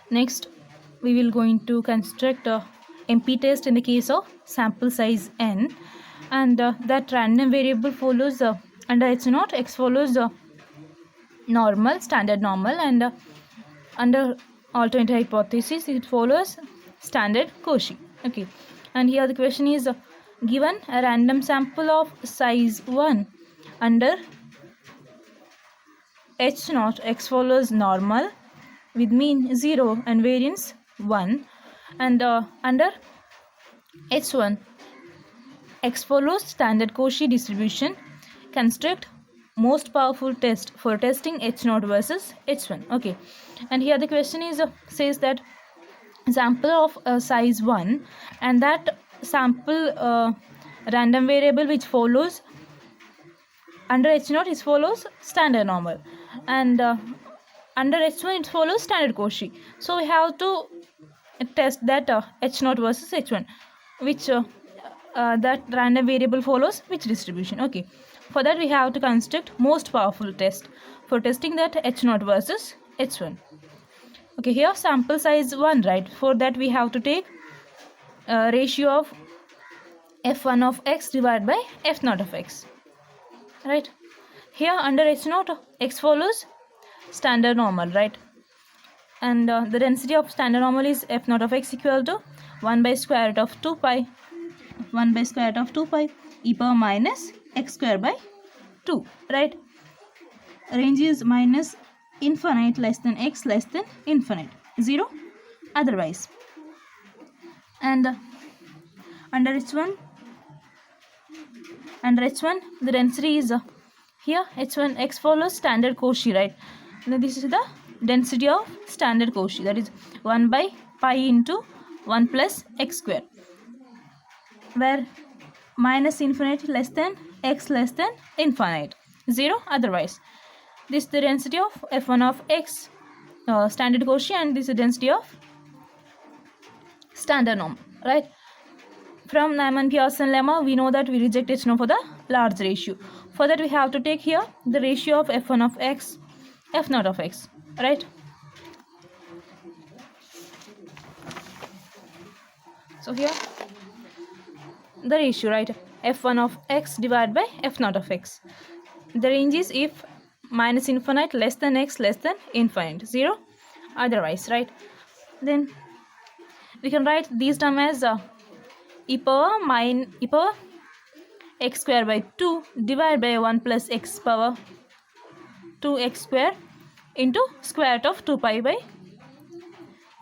Next, we will going to construct a MP test in the case of sample size n, and that random variable follows under H0 x follows normal, standard normal, and under alternate hypothesis it follows standard Cauchy. Okay, and here the question is given a random sample of size 1 under H0 x follows normal with mean 0 and variance 1, and under H1 x follows standard Cauchy distribution, construct most powerful test for testing H0 versus H1. Okay, and here the question is says that sample of size 1 and that sample random variable which follows under H0 it follows standard normal, and under H1 it follows standard Cauchy. So we have to test that H0 versus H1, which that random variable follows which distribution. Okay, for that we have to construct most powerful test for testing that H0 versus H1. Okay, here sample size 1, right? For that we have to take ratio of f1 of x divided by f0 of x, right? Here under H0 x follows standard normal, right? And the density of standard normal is f0 of x equal to 1 by square root of 2 pi, 1 by square root of 2 pi e power minus x square by 2, right? Range is minus infinite less than x less than infinite, 0 otherwise. And under H1 the density is here H1 x follows standard Cauchy, right? Now this is the density of standard Cauchy, that is 1 by pi into 1 plus x square, where minus infinite less than x less than infinite, 0 otherwise. This is the density of f1 of x standard Cauchy, and this is the density of standard norm, right? From Neyman-Pearson lemma we know that we reject H0 for the large ratio. For that we have to take here the ratio of f1 of x, f0 of x, right? So here the ratio, right? f1 of x divided by f0 of x. The range is if minus infinite less than x less than infinite, 0 otherwise, right? Then we can write these term as e power x square by 2 divided by 1 plus x power 2x square into square root of 2 pi by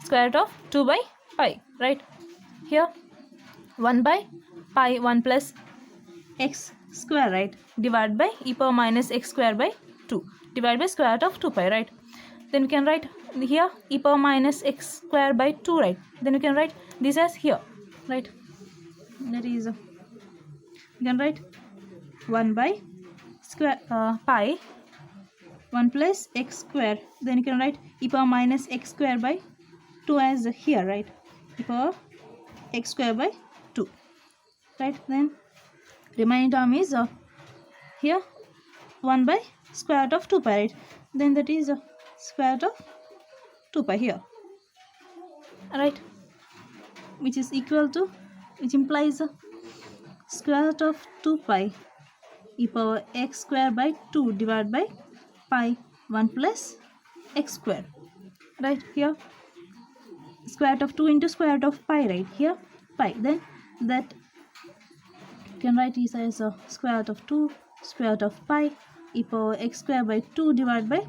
square root of 2 by pi, right? Here 1 by pi 1 plus x square, right, divided by e power minus x square by 2 divided by square root of 2 pi, right? Then we can write here e power minus x square by 2, right? Then we can write this as here, right? That is you can write 1 by square pi 1 plus x square, then you can write e power minus x square by 2 as here, right? E power x square by 2, right? Then remaining term is here 1 by square root of 2 pi, right? Then that is square root of 2 pi here, right? Which is equal to, which implies square root of 2 pi e power x square by 2 divided by pi 1 plus x square, right? Here square root of 2 into square root of pi, right? Here pi, then that you can write this as square root of 2 square root of pi e power x square by 2 divided by,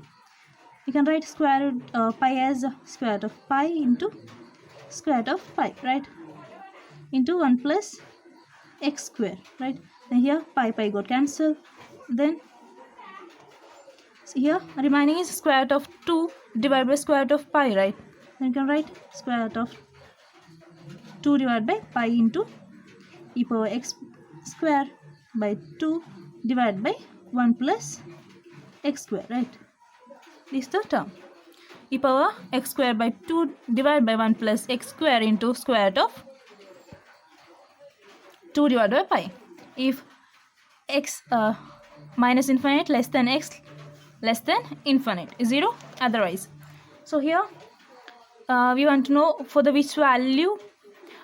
you can write square root pi as square root of pi into square root of pi, right, into 1 plus x square, right? Then here pi got cancelled, then here remaining is square root of 2 divided by square root of pi, right? Then you can write square root of 2 divided by pi into e power x square by 2 divided by 1 plus x square, right? This is the term e power x square by 2 divided by 1 plus x square into square root of 2 divided by pi. If x minus infinite less than x less than infinite, 0 otherwise. So here we want to know for the which value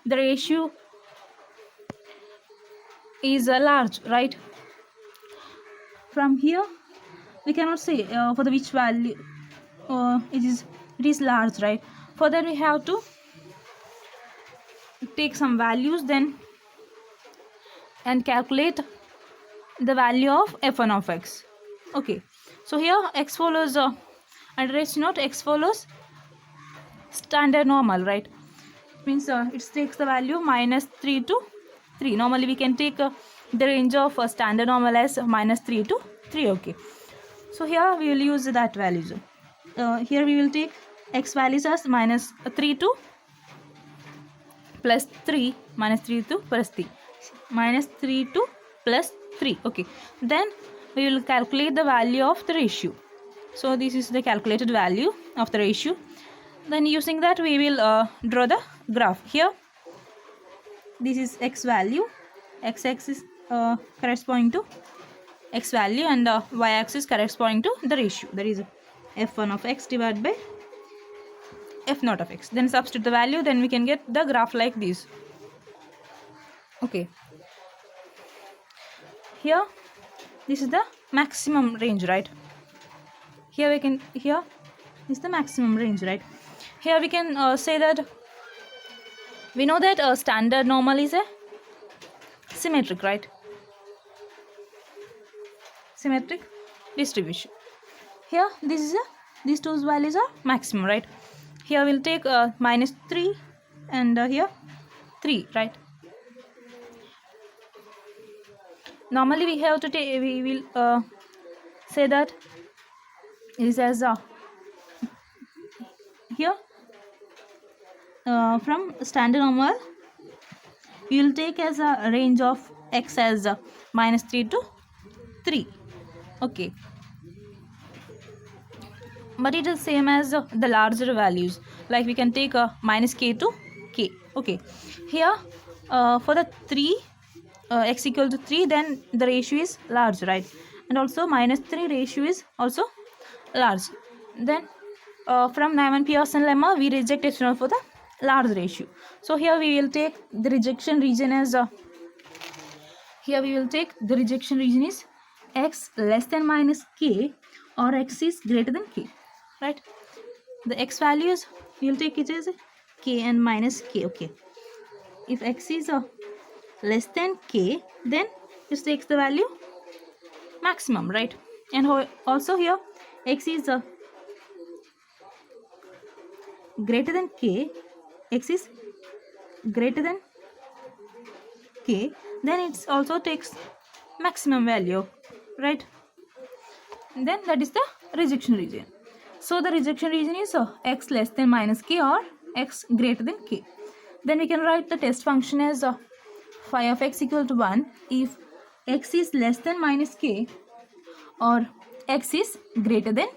the ratio is large, right? From here we cannot say for the which value it is large, right? For that we have to take some values then and calculate the value of f1 of x. Okay, so here x follows under h0 x follows standard normal, right? Means it takes the value -3 to 3. Normally we can take the range of standard normal as -3 to 3. Okay, so here we will use that values. Here we will take x values as -3 to +3, -3 to +3, -3 to +3. Okay, then we will calculate the value of the ratio. So this is the calculated value of the ratio. Then using that we will draw the graph. Here this is x value, x-axis corresponding to x value and y-axis corresponding to the ratio, that is f1 of x divided by f0 of x. Then substitute the value, then we can get the graph like this. Okay, here this is the maximum range, right? Here we can, here is the maximum range, right? Here we can say that we know that standard normal is a symmetric, right? Symmetric distribution. Here this is these two values are maximum, right? Here we'll take -3 and here 3, right? Normally we have to take, we will say that it is as here from standard normal we will take as a range of x as -3 to 3. Okay, but it is same as the larger values, like we can take -k to k. Okay, here for the 3 x equal to 3, then the ratio is large, right? And also -3 ratio is also large. Then from Neyman-Pearson lemma we reject h0 for the large ratio. So here we will take the rejection region as here we will take the rejection region is x less than -k or x is greater than k, right? The x values we will take it as k and -k. Okay, if x is less than k, then this takes the value maximum, right? And also here x is greater than k, x is greater than k, then it also takes maximum value, right? Then that is the rejection region. So the rejection region is x less than -k or x greater than k. Then we can write the test function as phi of x equal to 1 if x is less than -k or x is greater than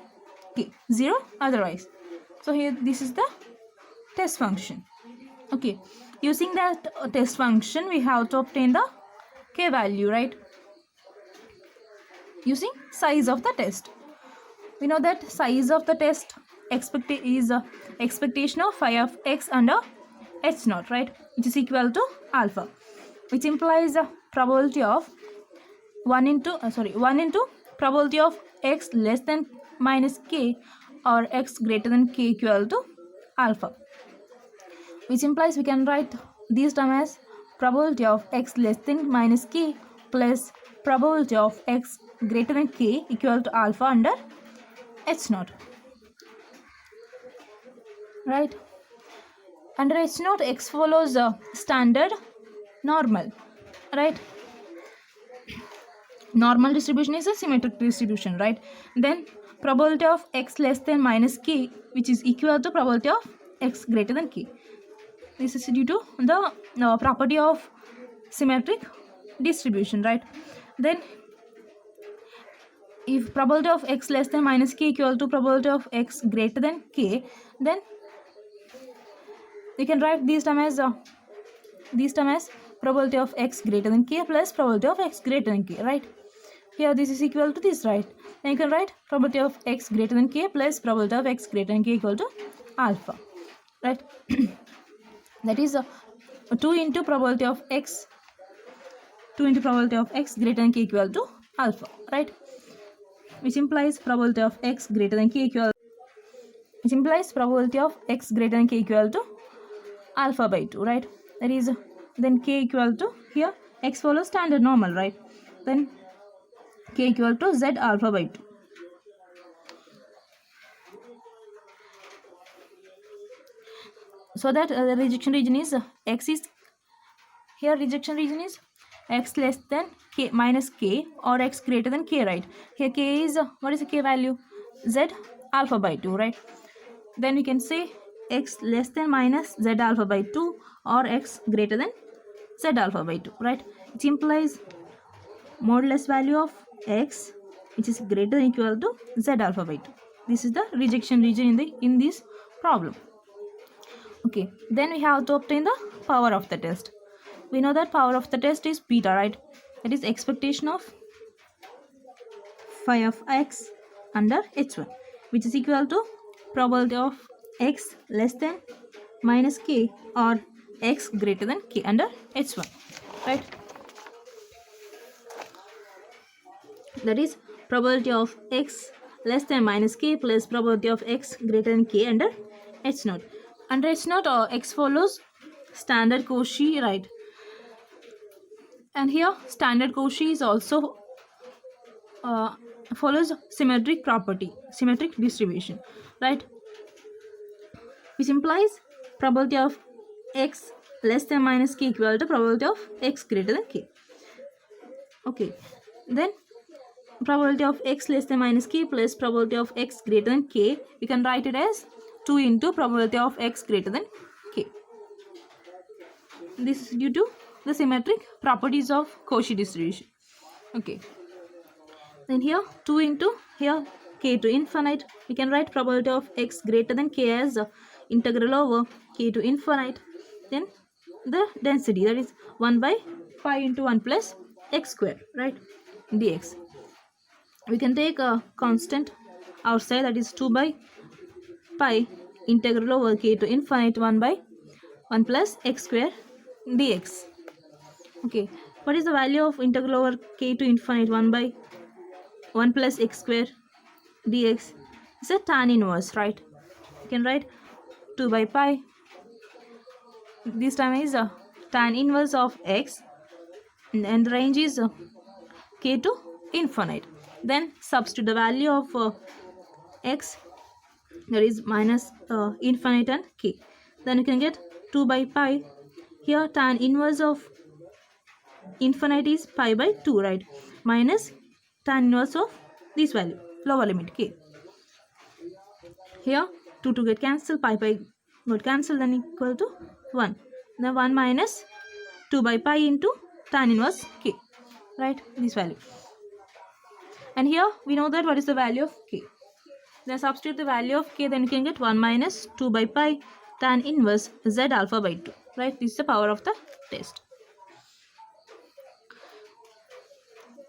k, 0 otherwise. So here this is the test function. Okay, using that test function we have to obtain the k value, right? Using size of the test, we know that size of the test is expectation of phi of x under h0, right, which is equal to alpha, which implies the probability of 1 into probability of x less than -k or x greater than k equal to alpha, which implies we can write this term as probability of x less than -k plus probability of x greater than k equal to alpha under h0, right? Under h0 x follows standard normal, right? Normal distribution is a symmetric distribution, right? Then probability of x less than -k, which is equal to probability of x greater than k. This is due to the property of symmetric distribution, right? Then if probability of x less than -k equal to probability of x greater than k, then we can write this term as probability of x greater than k plus probability of x greater than k, right? Here this is equal to this, right? Then you can write probability of x greater than k plus probability of x greater than k equal to alpha. right? That is 2 into probability of x, 2 into probability of x greater than k equal to alpha, right? Which implies probability of x greater than k equal, which implies probability of x greater than k equal to alpha by 2, right? That is then k equal to, here x follows standard normal, right? Then k equal to z alpha by 2. So that the rejection region is x is, here rejection region is x less than k minus k or x greater than k, right? Here k is what is the k value? Z alpha by 2, right? Then we can say x less than minus z alpha by 2 or x greater than z alpha by 2, right? It implies modulus value of x which is greater than equal to z alpha by 2. This is the rejection region in this problem. Okay, then we have to obtain the power of the test. We know that power of the test is beta, right? That is expectation of phi of x under h1, which is equal to probability of x less than minus k or x greater than k under h1, right? That is probability of x less than minus k plus probability of x greater than k under h naught. Under h naught, x follows standard Cauchy, right? And here standard Cauchy is also follows symmetric property, symmetric distribution, right? Which implies probability of x less than minus k equal to probability of x greater than k. Okay, then probability of x less than minus k plus probability of x greater than k, we can write it as 2 into probability of x greater than k. This is due to the symmetric properties of Cauchy distribution. Okay, then here 2 into here k to infinite, we can write probability of x greater than k as integral over k to infinite, then the density, that is 1 by pi into 1 plus x square, right, dx. We can take a constant outside, that is 2 by pi integral over k to infinite 1 by 1 plus x square dx. Okay, what is the value of integral over k to infinite 1 by 1 plus x square dx? It's a tan inverse, right? You can write 2 by pi, this time is a tan inverse of x, and the range is k to infinite. Then substitute the value of x, that is minus infinite and k. Then you can get 2 by pi. Here tan inverse of infinite is pi by 2, right? Minus tan inverse of this value, lower limit k. Here 2 to get cancelled, pi got cancelled, then equal to 1. Then 1 minus 2 by pi into tan inverse k, right? This value. And here we know that what is the value of k. Then substitute the value of k, then you can get 1 minus 2 by pi tan inverse z alpha by 2, right? This is the power of the test.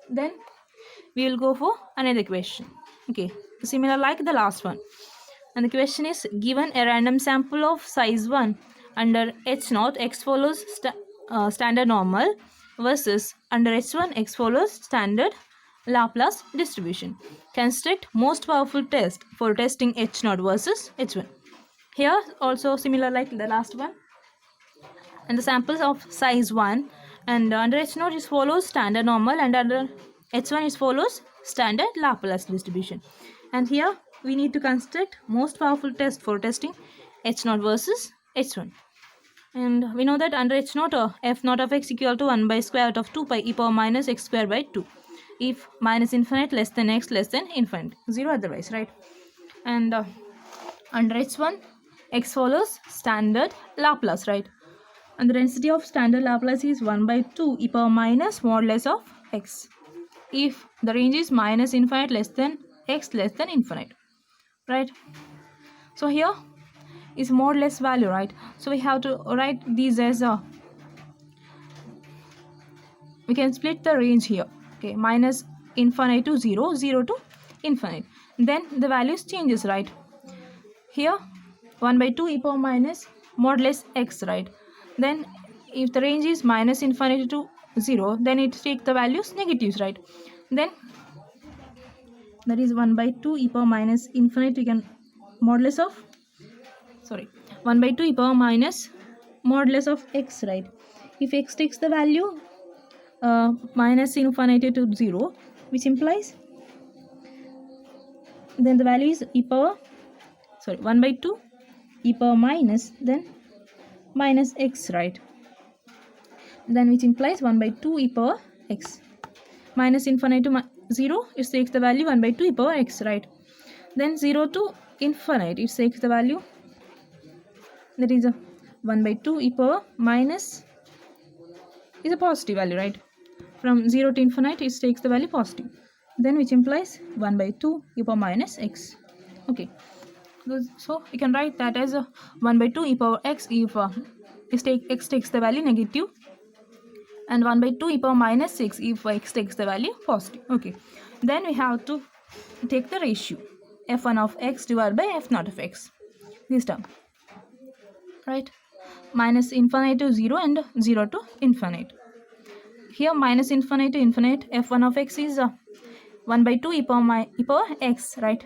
Then we will go for another question. Okay, similar like the last one. And the question is, given a random sample of size 1 under h0, x follows standard normal versus under h1, x follows standard Laplace distribution. Construct most powerful test for testing h0 versus h1. Here also similar like the last one. And the samples of size 1, and under h0 it follows standard normal, and under h1 it follows standard Laplace distribution. And here we need to construct most powerful test for testing h0 versus h1. And we know that under h0 f0 of x equal to 1 by square root of 2 pi e power minus x square by 2 if minus infinite less than x less than infinite, 0 otherwise, right? And under h1 x follows standard Laplace, right? And the density of standard Laplace is 1 by 2 e power minus modulus of x if the range is minus infinite less than x less than infinite, right? So here is modulus value, right? So we have to write these as we can split the range here. Okay, minus infinite to 0, 0 to infinite. Then the values changes, right? Here 1 by 2 e power minus modulus x, right? Then if the range is minus infinity to 0, then it takes the values negatives, right? Then that is 1 by 2 e power minus infinity, we can modulus of 1 by 2 e power minus modulus of x, right? If x takes the value minus infinity to 0, which implies then the value is 1 by 2 e power minus then minus x, right? Then which implies 1 by 2 e power x. Minus infinity to 0, it takes the value 1 by 2 e power x, right? Then 0 to infinite, it takes the value, that is a 1 by 2 e power minus is a positive value, right? From 0 to infinite, it takes the value positive. Then which implies 1 by 2 e power minus x. Okay. So you can write that as a 1 by 2 e power x if x takes the value negative, and 1 by 2 e power minus 6 if x takes the value positive. Okay. Then we have to take the ratio f1 of x divided by f0 of x. This term, right? Minus infinite to 0 and 0 to infinite. Here minus infinite to infinite, f1 of x is 1 by 2 e power x, right?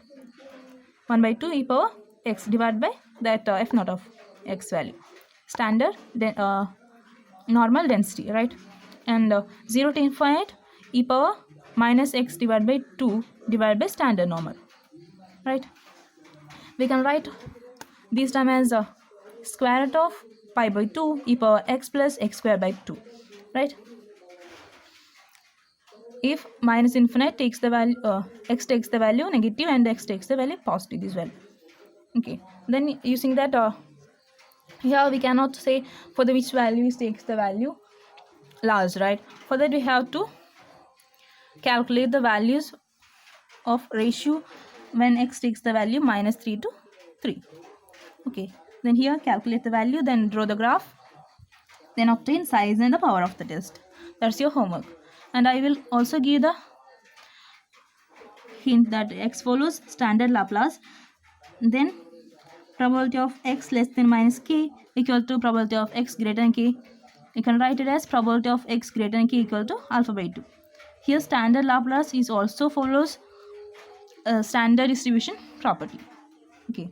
1 by 2 e power x divided by that f0 of x value. Standard normal density, right? And 0 to infinite e power minus x divided by 2 divided by standard normal, right? We can write this term as square root of pi by 2 e power x plus x square by 2, right? If minus infinite takes the value, x takes the value negative and x takes the value positive as well. Okay, then using that, here we cannot say for the which value takes the value large, right? For that we have to calculate the values of ratio when x takes the value minus 3 to 3. Okay, then here calculate the value, then draw the graph, then obtain size and the power of the test. That's your homework. And I will also give the hint that x follows standard Laplace, then probability of x less than minus k equal to probability of x greater than k. You can write it as probability of x greater than k equal to alpha by 2. Here standard Laplace is also follows standard distribution property. Okay.